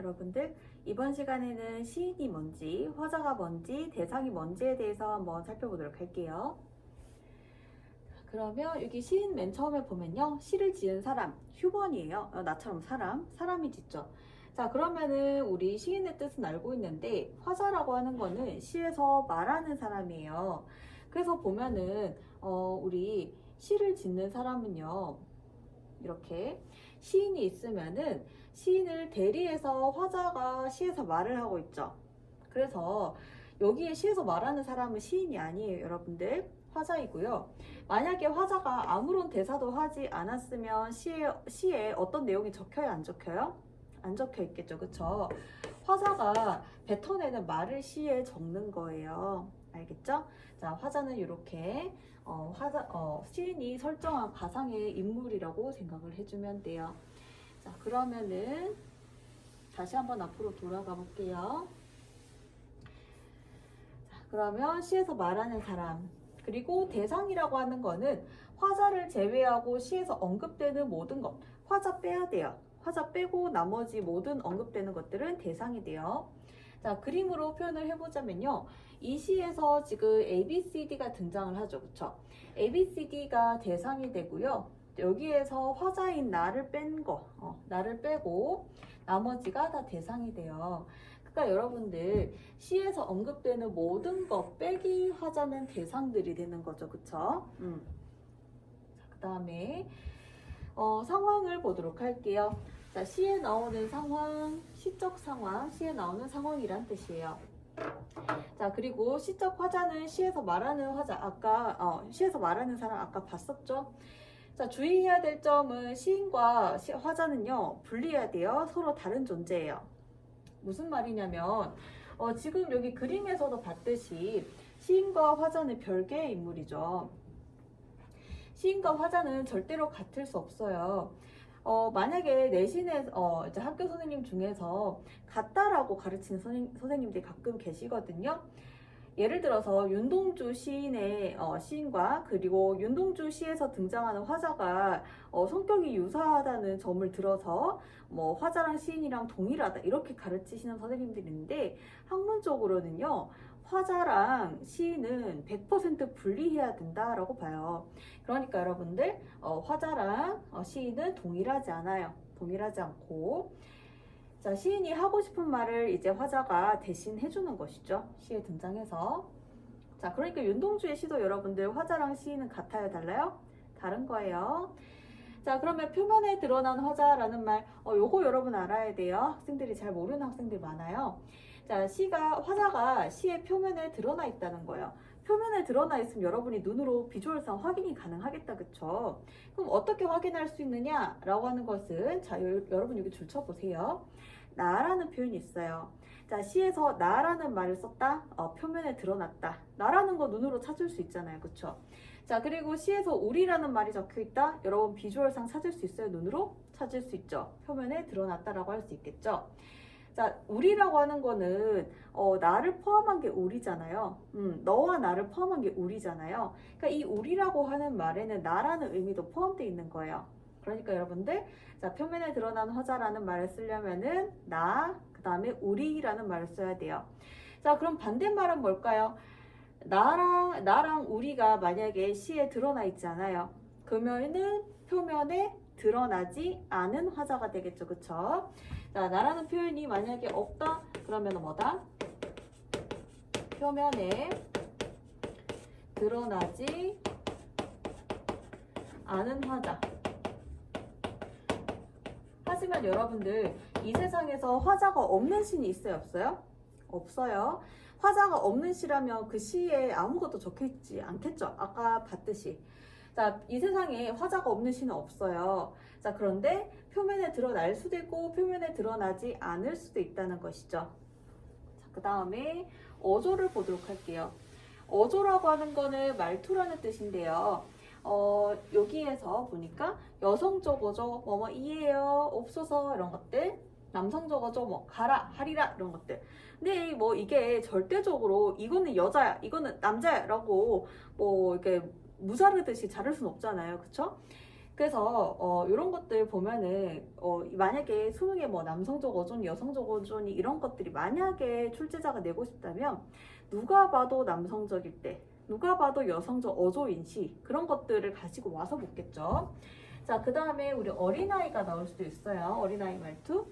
여러분들 이번 시간에는 시인이 뭔지, 화자가 뭔지, 대상이 뭔지에 대해서 한번 살펴보도록 할게요. 그러면 여기 시인 맨 처음에 보면요, 시를 지은 사람, 휴먼이에요. 나처럼 사람이 짓죠. 자, 그러면은 우리 시인의 뜻은 알고 있는데 화자라고 하는 거는 시에서 말하는 사람이에요. 그래서 보면은 우리 시를 짓는 사람은요, 이렇게 시인이 있으면은 시인을 대리해서 화자가 시에서 말을 하고 있죠. 그래서 여기에 시에서 말하는 사람은 시인이 아니에요, 여러분들. 화자이고요. 만약에 화자가 아무런 대사도 하지 않았으면 시에 어떤 내용이 적혀요, 안 적혀요? 안 적혀 있겠죠, 그쵸? 화자가 뱉어내는 말을 시에 적는 거예요. 알겠죠? 자, 화자는 이렇게 시인이 설정한 가상의 인물이라고 생각을 해주면 돼요. 자, 그러면은 다시 한번 앞으로 돌아가 볼게요. 자, 그러면 시에서 말하는 사람, 그리고 대상이라고 하는 거는 화자를 제외하고 시에서 언급되는 모든 것, 화자 빼야 돼요. 화자 빼고 나머지 모든 언급되는 것들은 대상이 돼요. 자, 그림으로 표현을 해보자면요. 이 시에서 지금 ABCD가 등장을 하죠. 그쵸? ABCD가 대상이 되고요. 여기에서 화자인 나를 나를 빼고 나머지가 다 대상이 돼요. 그러니까 여러분들 시에서 언급되는 모든 것 빼기 화자는 대상들이 되는 거죠. 그쵸? 그 다음에 상황을 보도록 할게요. 자, 시에 나오는 상황, 시적 상황, 시에 나오는 상황이란 뜻이에요. 자, 그리고 시적 화자는 시에서 말하는 화자, 시에서 말하는 사람 아까 봤었죠? 자, 주의해야 될 점은 시인과 화자는요, 분리해야 돼요. 서로 다른 존재예요. 무슨 말이냐면, 지금 여기 그림에서도 봤듯이 시인과 화자는 별개의 인물이죠. 시인과 화자는 절대로 같을 수 없어요. 만약에 내신에 이제 학교 선생님 중에서 같다라고 가르치는 선생님들이 가끔 계시거든요. 예를 들어서 윤동주 시인의 시인과 그리고 윤동주 시에서 등장하는 화자가 성격이 유사하다는 점을 들어서 뭐 화자랑 시인이랑 동일하다 이렇게 가르치시는 선생님들이 있는데 학문적으로는요, 화자랑 시인은 100% 분리해야 된다라고 봐요. 그러니까 여러분들 화자랑 시인은 동일하지 않아요. 동일하지 않고, 자, 시인이 하고 싶은 말을 이제 화자가 대신 해주는 것이죠. 시에 등장해서. 자, 그러니까 윤동주의 시도 여러분들 화자랑 시인은 같아요, 달라요? 다른 거예요. 자, 그러면 표면에 드러난 화자라는 말, 요거 여러분 알아야 돼요. 학생들이 잘 모르는 학생들이 많아요. 자, 화자가 시의 표면에 드러나 있다는 거예요. 표면에 드러나 있으면 여러분이 눈으로 비주얼상 확인이 가능하겠다, 그쵸? 그럼 어떻게 확인할 수 있느냐라고 하는 것은, 자, 여러분 여기 줄 쳐보세요. 나라는 표현이 있어요. 자, 시에서 나라는 말을 썼다, 표면에 드러났다. 나라는 거 눈으로 찾을 수 있잖아요, 그쵸? 자, 그리고 시에서 우리라는 말이 적혀 있다. 여러분 비주얼상 찾을 수 있어요? 눈으로 찾을 수 있죠. 표면에 드러났다라고 할 수 있겠죠. 자, 우리라고 하는 거는 나를 포함한 게 우리잖아요. 너와 나를 포함한 게 우리잖아요. 그러니까 이 우리라고 하는 말에는 나라는 의미도 포함되어 있는 거예요. 그러니까 여러분들, 자, 표면에 드러난 화자라는 말을 쓰려면은 나, 그 다음에 우리라는 말을 써야 돼요. 자, 그럼 반대말은 뭘까요? 나랑 우리가 만약에 시에 드러나 있지 않아요. 그러면은 표면에 드러나지 않은 화자가 되겠죠. 그쵸? 자, 나라는 표현이 만약에 없다, 그러면 뭐다? 표면에 드러나지 않은 화자. 하지만 여러분들, 이 세상에서 화자가 없는 시는 있어요, 없어요? 없어요. 화자가 없는 시라면 그 시에 아무것도 적혀있지 않겠죠? 아까 봤듯이. 자, 이 세상에 화자가 없는 시는 없어요. 자, 그런데 표면에 드러날 수도 있고 표면에 드러나지 않을 수도 있다는 것이죠. 자, 그 다음에 어조를 보도록 할게요. 어조라고 하는 거는 말투라는 뜻인데요. 여기에서 보니까 여성적 어조, 뭐뭐 이해요, 없어서 이런 것들, 남성적 어조, 뭐 가라, 하리라 이런 것들. 근데 뭐 이게 절대적으로 이거는 여자야, 이거는 남자야 라고 뭐 이렇게 무자르듯이 자를 순 없잖아요. 그쵸? 그래서 이런 것들 보면은 만약에 수능에 뭐 남성적 어조니 여성적 어조니 이런 것들이 만약에 출제자가 내고 싶다면 누가 봐도 남성적일 때 누가 봐도 여성적 어조인시 그런 것들을 가지고 와서 묻겠죠. 자, 그 다음에 우리 어린아이가 나올 수도 있어요. 어린아이 말투.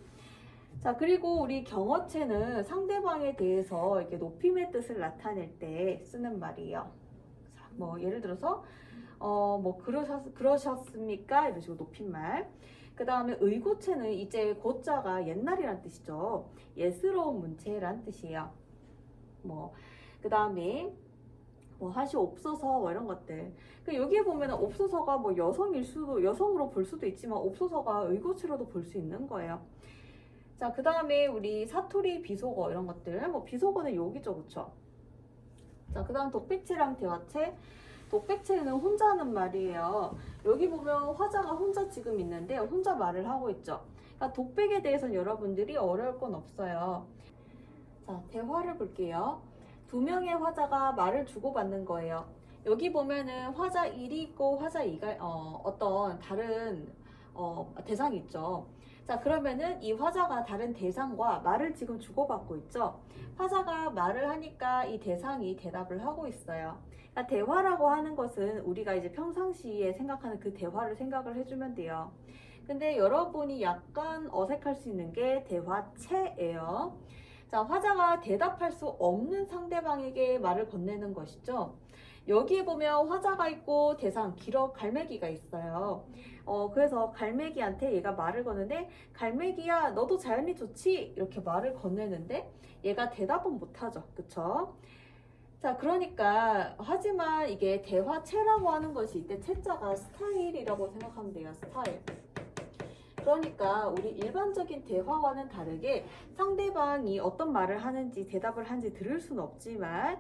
자, 그리고 우리 경어체는 상대방에 대해서 이렇게 높임의 뜻을 나타낼 때 쓰는 말이에요. 자, 뭐 예를 들어서 뭐 그러셨습니까? 이런 식으로 높임말. 그 다음에 의고체는 이제 고자가 옛날이란 뜻이죠. 예스러운 문체란 뜻이에요. 뭐 그 다음에 뭐 하시옵소서 뭐 이런 것들. 그 여기에 보면 옵소서가 뭐 여성으로 볼 수도 있지만 옵소서가 의고체로도 볼 수 있는 거예요. 자, 그 다음에 우리 사투리 비속어 이런 것들. 뭐 비속어는 여기죠, 그쵸? 자, 그 다음 독백체랑 대화체. 독백체는 혼자 하는 말이에요. 여기 보면 화자가 혼자 지금 있는데 혼자 말을 하고 있죠. 그러니까 독백에 대해서는 여러분들이 어려울 건 없어요. 자, 대화를 볼게요. 두 명의 화자가 말을 주고받는 거예요. 여기 보면은 화자 1이 있고 화자 2가 어떤 다른 대상이 있죠. 자, 그러면은 이 화자가 다른 대상과 말을 지금 주고받고 있죠. 화자가 말을 하니까 이 대상이 대답을 하고 있어요. 그러니까 대화라고 하는 것은 우리가 이제 평상시에 생각하는 그 대화를 생각을 해주면 돼요. 근데 여러분이 약간 어색할 수 있는 게 대화체예요. 자, 화자가 대답할 수 없는 상대방에게 말을 건네는 것이죠. 여기에 보면 화자가 있고 대상, 갈매기가 있어요. 그래서 갈매기한테 얘가 말을 거는데 갈매기야 너도 자연이 좋지? 이렇게 말을 건네는데 얘가 대답은 못하죠. 그쵸? 자, 그러니까 하지만 이게 대화체라고 하는 것이 이때 체자가 스타일이라고 생각하면 돼요. 스타일. 그러니까 우리 일반적인 대화와는 다르게 상대방이 어떤 말을 하는지 대답을 하는지 들을 수는 없지만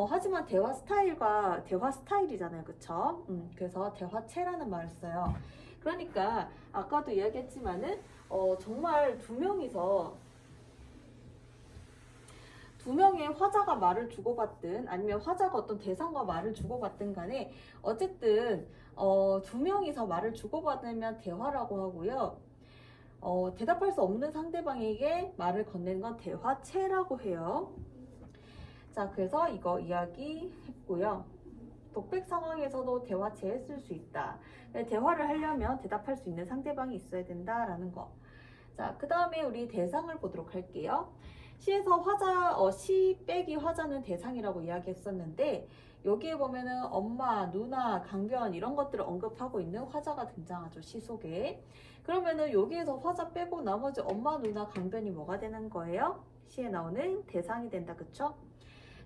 하지만 대화 스타일이잖아요. 그쵸? 그래서 대화체라는 말을 써요. 그러니까 아까도 이야기했지만은 정말 두 명의 화자가 말을 주고받든 아니면 화자가 어떤 대상과 말을 주고받든 간에 어쨌든 두 명이서 말을 주고받으면 대화라고 하고요. 대답할 수 없는 상대방에게 말을 건네는 건 대화체라고 해요. 자, 그래서 이거 이야기했고요. 독백 상황에서도 대화체에 쓸 수 있다. 대화를 하려면 대답할 수 있는 상대방이 있어야 된다라는 거. 자, 그 다음에 우리 대상을 보도록 할게요. 시에서 시 빼기 화자는 대상이라고 이야기했었는데 여기에 보면은 엄마, 누나, 강변 이런 것들을 언급하고 있는 화자가 등장하죠. 시 속에. 그러면은 여기에서 화자 빼고 나머지 엄마, 누나, 강변이 뭐가 되는 거예요? 시에 나오는 대상이 된다. 그쵸?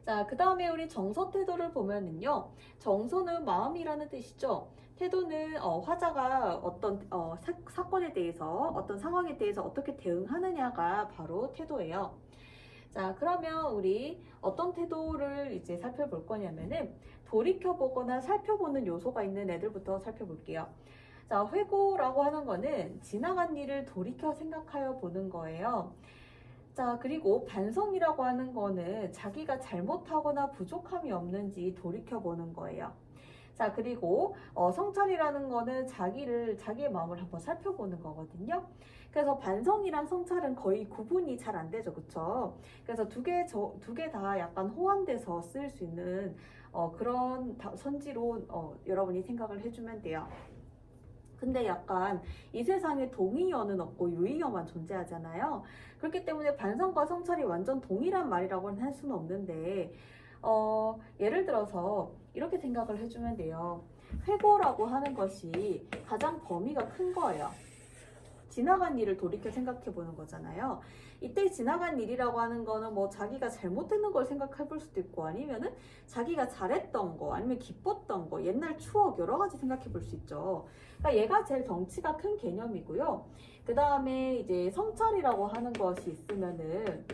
자, 그 다음에 우리 정서 태도를 보면은요. 정서는 마음이라는 뜻이죠. 태도는 화자가 어떤 사건에 대해서 어떤 상황에 대해서 어떻게 대응하느냐가 바로 태도예요. 자, 그러면 우리 어떤 태도를 이제 살펴볼 거냐면은 돌이켜보거나 살펴보는 요소가 있는 애들부터 살펴볼게요. 자, 회고라고 하는 거는 지나간 일을 돌이켜 생각하여 보는 거예요. 자, 그리고 반성이라고 하는 거는 자기가 잘못하거나 부족함이 없는지 돌이켜보는 거예요. 자, 그리고 성찰이라는 거는 자기의 마음을 한번 살펴보는 거거든요. 그래서 반성이랑 성찰은 거의 구분이 잘 안 되죠. 그쵸? 그래서 두 개 다 약간 호환돼서 쓰일 수 있는 그런 선지로 여러분이 생각을 해주면 돼요. 근데 약간 이 세상에 동의어는 없고 유의어만 존재하잖아요. 그렇기 때문에 반성과 성찰이 완전 동일한 말이라고는 할 수는 없는데 예를 들어서 이렇게 생각을 해주면 돼요. 회고라고 하는 것이 가장 범위가 큰 거예요. 지나간 일을 돌이켜 생각해 보는 거잖아요. 이때 지나간 일이라고 하는 거는 뭐 자기가 잘못했는 걸 생각해 볼 수도 있고 아니면은 자기가 잘했던 거 아니면 기뻤던 거 옛날 추억 여러 가지 생각해 볼 수 있죠. 그러니까 얘가 제일 덩치가 큰 개념이고요. 그 다음에 이제 성찰이라고 하는 것이 있으면은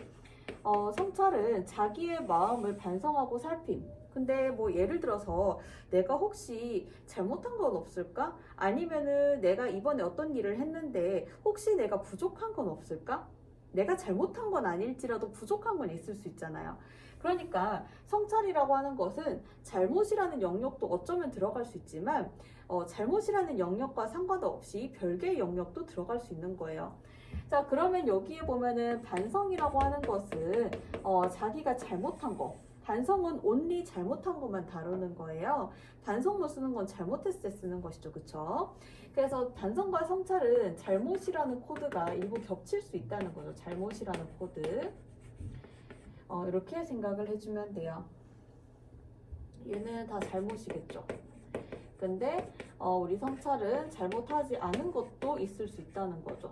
성찰은 자기의 마음을 반성하고 살핌. 근데 뭐 예를 들어서 내가 혹시 잘못한 건 없을까? 아니면은 내가 이번에 어떤 일을 했는데 혹시 내가 부족한 건 없을까? 내가 잘못한 건 아닐지라도 부족한 건 있을 수 있잖아요. 그러니까 성찰이라고 하는 것은 잘못이라는 영역도 어쩌면 들어갈 수 있지만 잘못이라는 영역과 상관없이 별개의 영역도 들어갈 수 있는 거예요. 자, 그러면 여기에 보면은 반성이라고 하는 것은 자기가 잘못한 거, 반성은 only 잘못한 것만 다루는 거예요. 반성문 쓰는 건 잘못했을 때 쓰는 것이죠. 그쵸? 그래서 반성과 성찰은 잘못이라는 코드가 일부 겹칠 수 있다는 거죠. 잘못이라는 코드. 이렇게 생각을 해주면 돼요. 얘는 다 잘못이겠죠. 근데 우리 성찰은 잘못하지 않은 것도 있을 수 있다는 거죠.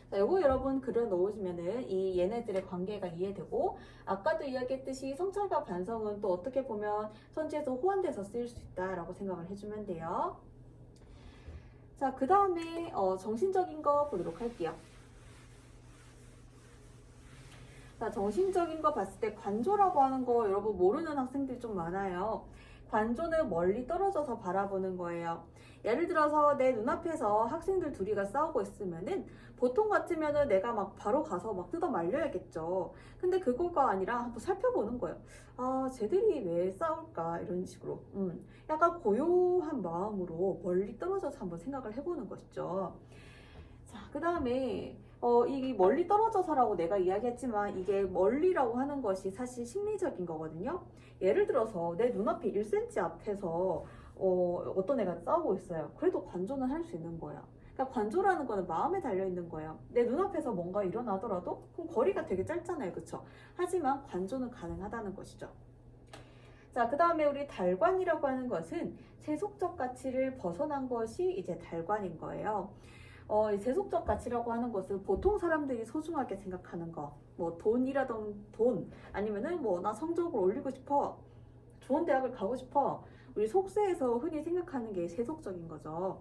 자, 요거 여러분 글을 넣으시면은 이 얘네들의 관계가 이해되고, 아까도 이야기했듯이 성찰과 반성은 또 어떻게 보면 천지에서 호환돼서 쓰일 수 있다라고 생각을 해주면 돼요. 자, 그 다음에 정신적인 거 보도록 할게요. 자, 정신적인 거 봤을 때 관조라고 하는 거 여러분 모르는 학생들이 좀 많아요. 관조는 멀리 떨어져서 바라보는 거예요. 예를 들어서 내 눈앞에서 학생들 둘이가 싸우고 있으면은 보통 같으면은 내가 막 바로 가서 막 뜯어 말려야겠죠. 근데 그거가 아니라 한번 살펴보는 거예요. 아, 쟤들이 왜 싸울까? 이런 식으로. 약간 고요한 마음으로 멀리 떨어져서 한번 생각을 해보는 것이죠. 자, 그 다음에 이 멀리 떨어져서라고 내가 이야기했지만 이게 멀리라고 하는 것이 사실 심리적인 거거든요. 예를 들어서 내 눈앞에 1cm 앞에서 어떤 애가 싸우고 있어요. 그래도 관조는 할 수 있는 거야. 그러니까 관조라는 거는 마음에 달려 있는 거예요. 내 눈앞에서 뭔가 일어나더라도 그럼 거리가 되게 짧잖아요. 그쵸? 하지만 관조는 가능하다는 것이죠. 자, 그 다음에 우리 달관이라고 하는 것은 세속적 가치를 벗어난 것이 이제 달관인 거예요. 이 세속적 가치라고 하는 것은 보통 사람들이 소중하게 생각하는 거, 뭐 돈, 아니면은 뭐 나 성적을 올리고 싶어, 좋은 대학을 가고 싶어, 우리 속세에서 흔히 생각하는 게 세속적인 거죠.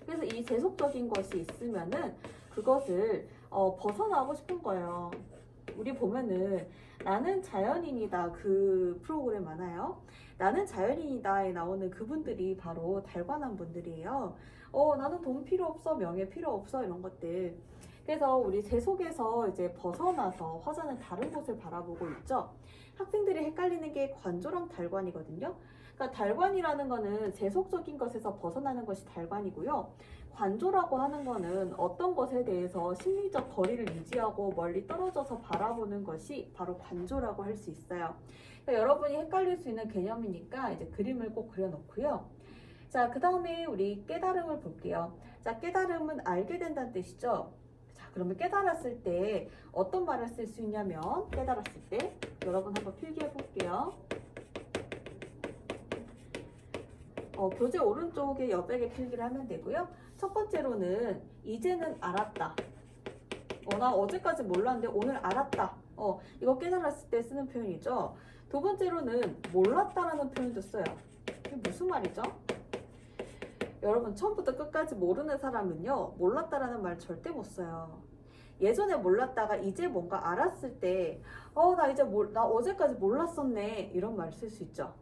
그래서 이 세속적인 것이 있으면은 그것을 벗어나고 싶은 거예요. 우리 보면은 나는 자연인이다 그 프로그램 많아요. 나는 자연인이다에 나오는 그분들이 바로 달관한 분들이에요. 나는 돈 필요 없어, 명예 필요 없어, 이런 것들. 그래서 우리 세속에서 이제 벗어나서 화자는 다른 곳을 바라보고 있죠. 학생들이 헷갈리는 게 관조랑 달관이거든요. 그러니까 달관이라는 거는 세속적인 것에서 벗어나는 것이 달관이고요. 관조라고 하는 거는 어떤 것에 대해서 심리적 거리를 유지하고 멀리 떨어져서 바라보는 것이 바로 관조라고 할 수 있어요. 그러니까 여러분이 헷갈릴 수 있는 개념이니까 이제 그림을 꼭 그려놓고요. 자, 그 다음에 우리 깨달음을 볼게요. 자, 깨달음은 알게 된다는 뜻이죠. 자, 그러면 깨달았을 때 어떤 말을 쓸 수 있냐면, 깨달았을 때 여러분 한번 필기해 볼게요. 교재 오른쪽에 여백에 필기를 하면 되고요. 첫 번째로는 이제는 알았다. 나 어제까지 몰랐는데 오늘 알았다. 이거 깨달았을 때 쓰는 표현이죠. 두 번째로는 몰랐다라는 표현도 써요. 이게 무슨 말이죠? 여러분 처음부터 끝까지 모르는 사람은요, 몰랐다라는 말 절대 못 써요. 예전에 몰랐다가 이제 뭔가 알았을 때 나 어제까지 몰랐었네, 이런 말 쓸 수 있죠.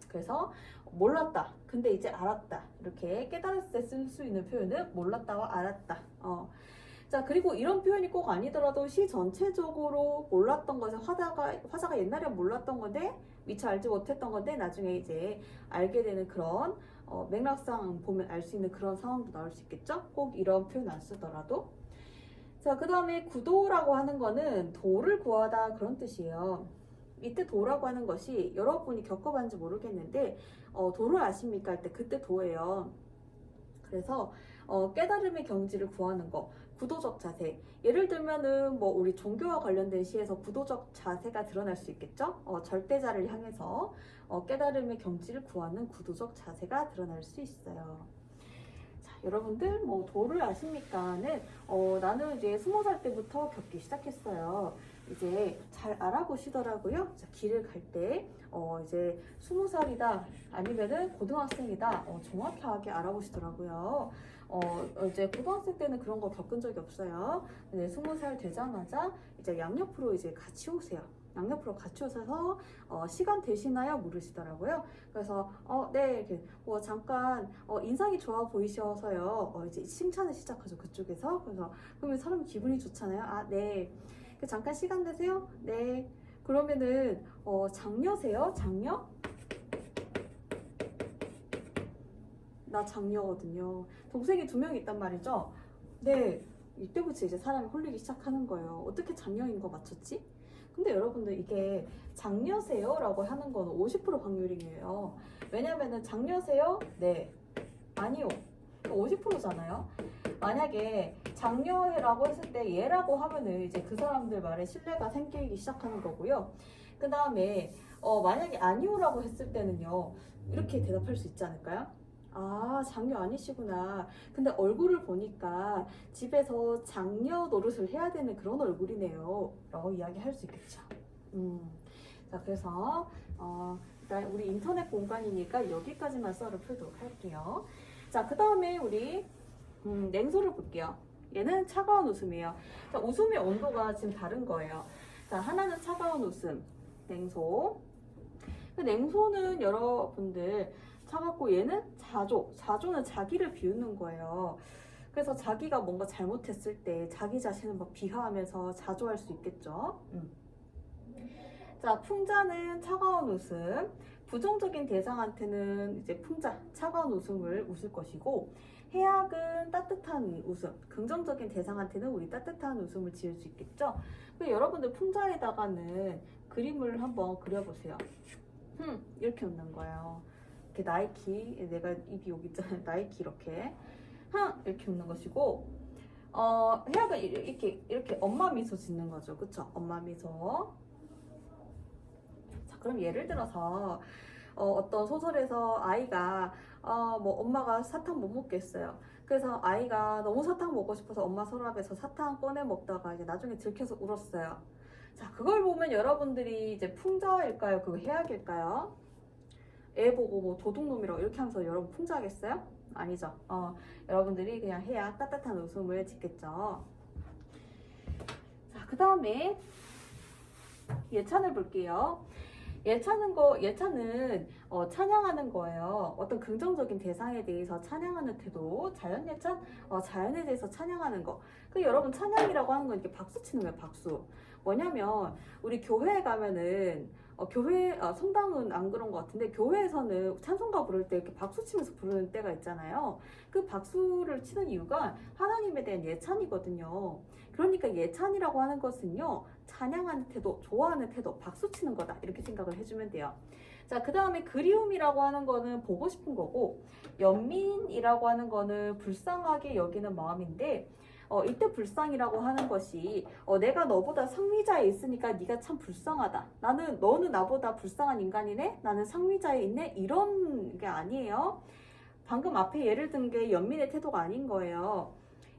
그래서 몰랐다, 근데 이제 알았다, 이렇게 깨달았을 때 쓸 수 있는 표현은 몰랐다와 알았다. 자, 그리고 이런 표현이 꼭 아니더라도 시 전체적으로 몰랐던 것을 화자가 옛날에 몰랐던 건데 미처 알지 못했던 건데 나중에 이제 알게 되는 그런 맥락상 보면 알 수 있는 그런 상황도 나올 수 있겠죠? 꼭 이런 표현 안 쓰더라도. 자, 그 다음에 구도라고 하는 거는 도를 구하다, 그런 뜻이에요. 이때 도라고 하는 것이 여러분이 겪어봤는지 모르겠는데 도를 아십니까 할 때 그때 도예요. 그래서 깨달음의 경지를 구하는 거, 구도적 자세. 예를 들면은 뭐 우리 종교와 관련된 시에서 구도적 자세가 드러날 수 있겠죠. 절대자를 향해서 깨달음의 경지를 구하는 구도적 자세가 드러날 수 있어요. 자, 여러분들 뭐 도를 아십니까는 나는 이제 20살 때부터 겪기 시작했어요. 이제 잘 알아보시더라고요. 자, 길을 갈 때 이제 20살이다 아니면은 고등학생이다 정확하게 알아보시더라고요. 이제 고등학생 때는 그런 거 겪은 적이 없어요. 근데 20살 되자마자 이제 양옆으로 이제 같이 오세요. 양옆으로 같이 오셔서 시간 되시나요? 물으시더라고요. 그래서 네, 이렇게 잠깐 인상이 좋아 보이셔서요. 이제 칭찬을 시작하죠, 그쪽에서. 그래서 그러면 사람 기분이 좋잖아요. 아, 네. 잠깐 시간 되세요? 네. 그러면은 장녀세요? 장녀? 나 장녀거든요. 동생이 2명 있단 말이죠. 네. 이때부터 이제 사람이 홀리기 시작하는 거예요. 어떻게 장녀인 거 맞췄지? 근데 여러분들 이게 장녀세요? 라고 하는 거는 50% 확률이에요. 왜냐면은 장녀세요? 네. 아니요. 50%잖아요. 만약에 장녀라고 했을 때 얘라고 하면은 이제 그 사람들 말에 신뢰가 생기기 시작하는 거고요. 그 다음에 만약에 아니오라고 했을 때는요. 이렇게 대답할 수 있지 않을까요? 아, 장녀 아니시구나. 근데 얼굴을 보니까 집에서 장녀 노릇을 해야 되는 그런 얼굴이네요. 라고 이야기할 수 있겠죠. 자, 그래서 일단 우리 인터넷 공간이니까 여기까지만 썰을 풀도록 할게요. 자, 그 다음에 우리 냉소를 볼게요. 얘는 차가운 웃음이에요. 자, 웃음의 온도가 지금 다른 거예요. 자, 하나는 차가운 웃음, 냉소. 그 냉소는 여러분들 차갑고 얘는 자조. 자조는 자기를 비웃는 거예요. 그래서 자기가 뭔가 잘못했을 때 자기 자신을 막 비하하면서 자조할 수 있겠죠. 자, 풍자는 차가운 웃음. 부정적인 대상한테는 이제 풍자, 차가운 웃음을 웃을 것이고, 해악은 따뜻한 웃음, 긍정적인 대상한테는 우리 따뜻한 웃음을 지을 수 있겠죠. 여러분들 풍자에다가는 그림을 한번 그려보세요. 이렇게 웃는 거예요. 이렇게 나이키, 내가 입이 여기 있잖아요. 나이키 이렇게 이렇게 웃는 것이고, 해악은 이렇게 엄마 미소 짓는 거죠. 그쵸? 엄마 미소. 자, 그럼 예를 들어서 어떤 소설에서 아이가 뭐 엄마가 사탕 못 먹겠어요. 그래서 아이가 너무 사탕 먹고 싶어서 엄마 서랍에서 사탕 꺼내 먹다가 이제 나중에 들켜서 울었어요. 자, 그걸 보면 여러분들이 이제 풍자일까요? 그거 해악일까요? 애 보고 뭐 도둑놈이라고 이렇게 하면서 여러분 풍자하겠어요? 아니죠. 여러분들이 그냥 해야 따뜻한 웃음을 짓겠죠. 자, 그 다음에 예찬을 볼게요. 예찬은 찬양하는 거예요. 어떤 긍정적인 대상에 대해서 찬양하는 태도. 자연 예찬? 자연에 대해서 찬양하는 거. 여러분 찬양이라고 하는 건 이렇게 박수 치는 거예요. 박수. 뭐냐면 우리 교회에 가면은 성당은 안 그런 것 같은데 교회에서는 찬송가 부를 때 이렇게 박수 치면서 부르는 때가 있잖아요. 그 박수를 치는 이유가 하나님에 대한 예찬이거든요. 그러니까 예찬이라고 하는 것은요, 찬양하는 태도, 좋아하는 태도, 박수 치는 거다 이렇게 생각을 해주면 돼요. 자, 그 다음에 그리움이라고 하는 거는 보고 싶은 거고, 연민이라고 하는 거는 불쌍하게 여기는 마음인데, 이때 불쌍이라고 하는 것이 내가 너보다 상위자에 있으니까 네가 참 불쌍하다. 너는 나보다 불쌍한 인간이네? 나는 상위자에 있네? 이런 게 아니에요. 방금 앞에 예를 든 게 연민의 태도가 아닌 거예요.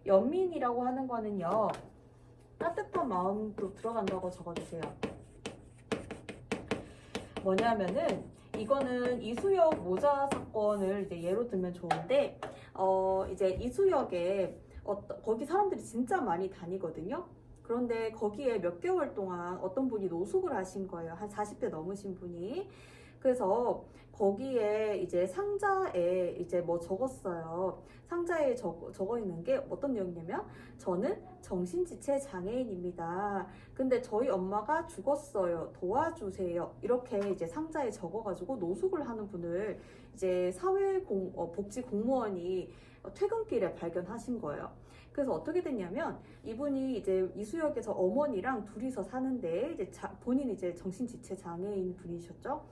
연민이라고 하는 거는요, 따뜻한 마음도 들어간다고 적어주세요. 뭐냐면은 이거는 이수역 모자 사건을 이제 예로 들면 좋은데 이제 이수역에 거기 사람들이 진짜 많이 다니거든요. 그런데 거기에 몇 개월 동안 어떤 분이 노숙을 하신 거예요. 한 40대 넘으신 분이. 그래서 거기에 이제 상자에 이제 뭐 적었어요. 상자에 적어 있는 게 어떤 내용이냐면, 저는 정신지체 장애인입니다. 근데 저희 엄마가 죽었어요. 도와주세요. 이렇게 이제 상자에 적어가지고 노숙을 하는 분을 이제 복지 공무원이 퇴근길에 발견하신 거예요. 그래서 어떻게 됐냐면, 이분이 이제 이수역에서 어머니랑 둘이서 사는데 이제 본인이 이제 정신지체 장애인 분이셨죠.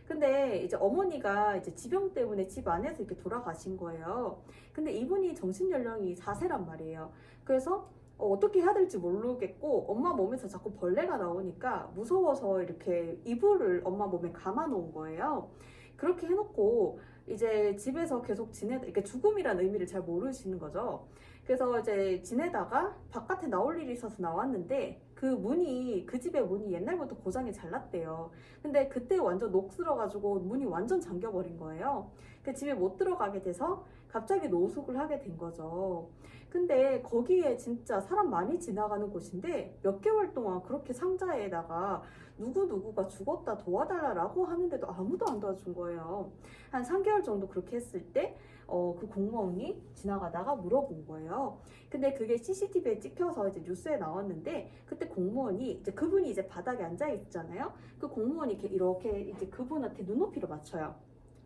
근데 이제 어머니가 이제 지병 때문에 집 안에서 이렇게 돌아가신 거예요. 근데 이분이 정신 연령이 4세란 말이에요. 그래서 어떻게 해야 될지 모르겠고, 엄마 몸에서 자꾸 벌레가 나오니까 무서워서 이렇게 이불을 엄마 몸에 감아 놓은 거예요. 그렇게 해놓고 이제 집에서 계속 이렇게 죽음이라는 의미를 잘 모르시는 거죠. 그래서 이제 지내다가 바깥에 나올 일이 있어서 나왔는데, 그 집의 문이 옛날부터 고장이 잘 났대요. 근데 그때 완전 녹슬어가지고 문이 완전 잠겨버린 거예요. 그 집에 못 들어가게 돼서 갑자기 노숙을 하게 된 거죠. 근데 거기에 진짜 사람 많이 지나가는 곳인데 몇 개월 동안 그렇게 상자에다가 누구누구가 죽었다 도와달라고 하는데도 아무도 안 도와준 거예요. 한 3개월 정도 그렇게 했을 때 그 공무원이 지나가다가 물어본 거예요. 근데 그게 CCTV에 찍혀서 이제 뉴스에 나왔는데 그때 공무원이 이제 그분이 이제 바닥에 앉아 있잖아요. 그 공무원이 이렇게 이제 그분한테 눈높이를 맞춰요.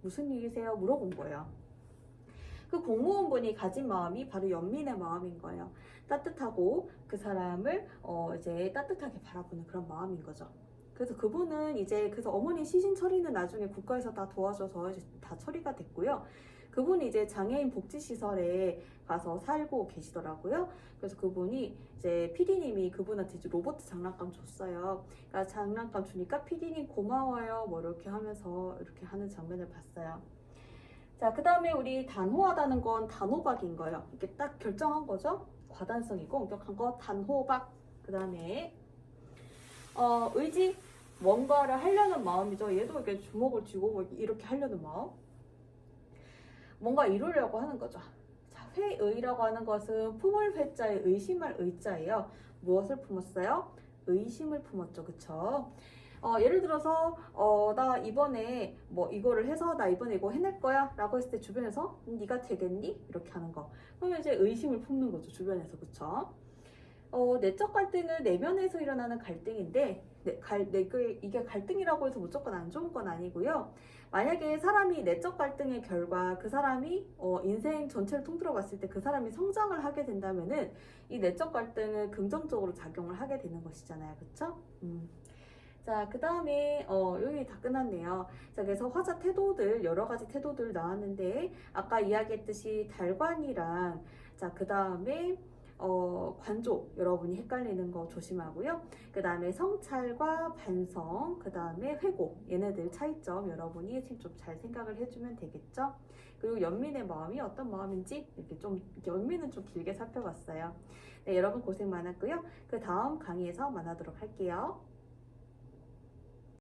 무슨 일이세요? 물어본 거예요. 그 공무원분이 가진 마음이 바로 연민의 마음인 거예요. 따뜻하고 그 사람을 이제 따뜻하게 바라보는 그런 마음인 거죠. 그래서 그분은 이제 그래서 어머니 시신 처리는 나중에 국가에서 다 도와줘서 이제 다 처리가 됐고요. 그분이 이제 장애인 복지시설에 가서 살고 계시더라고요. 그래서 그분이 이제 PD님이 그분한테 이제 로봇 장난감 줬어요. 그러니까 장난감 주니까 PD님 고마워요. 뭐 이렇게 하면서 이렇게 하는 장면을 봤어요. 자, 그 다음에 우리 단호하다는 건 단호박인 거예요. 이렇게 딱 결정한 거죠. 과단성이고 엄격한 거 단호박. 그 다음에 의지, 뭔가를 하려는 마음이죠. 얘도 이렇게 주먹을 쥐고 뭐 이렇게 하려는 마음. 뭔가 이루려고 하는 거죠. 자, 회의라고 하는 것은 품을 회자에 의심할 의자예요. 무엇을 품었어요? 의심을 품었죠. 그쵸? 예를 들어서 나 이번에 뭐 이거를 해서 나 이번에 이거 해낼 거야 라고 했을 때 주변에서 네가 되겠니? 이렇게 하는 거. 그러면 이제 의심을 품는 거죠. 주변에서. 그쵸? 내적 갈등은 내면에서 일어나는 갈등인데 이게 갈등이라고 해서 무조건 안 좋은 건 아니고요. 만약에 사람이 내적 갈등의 결과 그 사람이 인생 전체를 통틀어 봤을 때 그 사람이 성장을 하게 된다면은 이 내적 갈등은 긍정적으로 작용을 하게 되는 것이잖아요. 그쵸? 자, 그 다음에 여기 다 끝났네요. 자, 그래서 화자 태도들 여러 가지 태도들 나왔는데 아까 이야기했듯이 달관이랑 자, 그 다음에 관조 여러분이 헷갈리는 거 조심하고요. 그 다음에 성찰과 반성, 그 다음에 회고 얘네들 차이점 여러분이 좀 잘 생각을 해주면 되겠죠. 그리고 연민의 마음이 어떤 마음인지 이렇게 좀 연민은 좀 길게 살펴봤어요. 네, 여러분 고생 많았고요. 그 다음 강의에서 만나도록 할게요.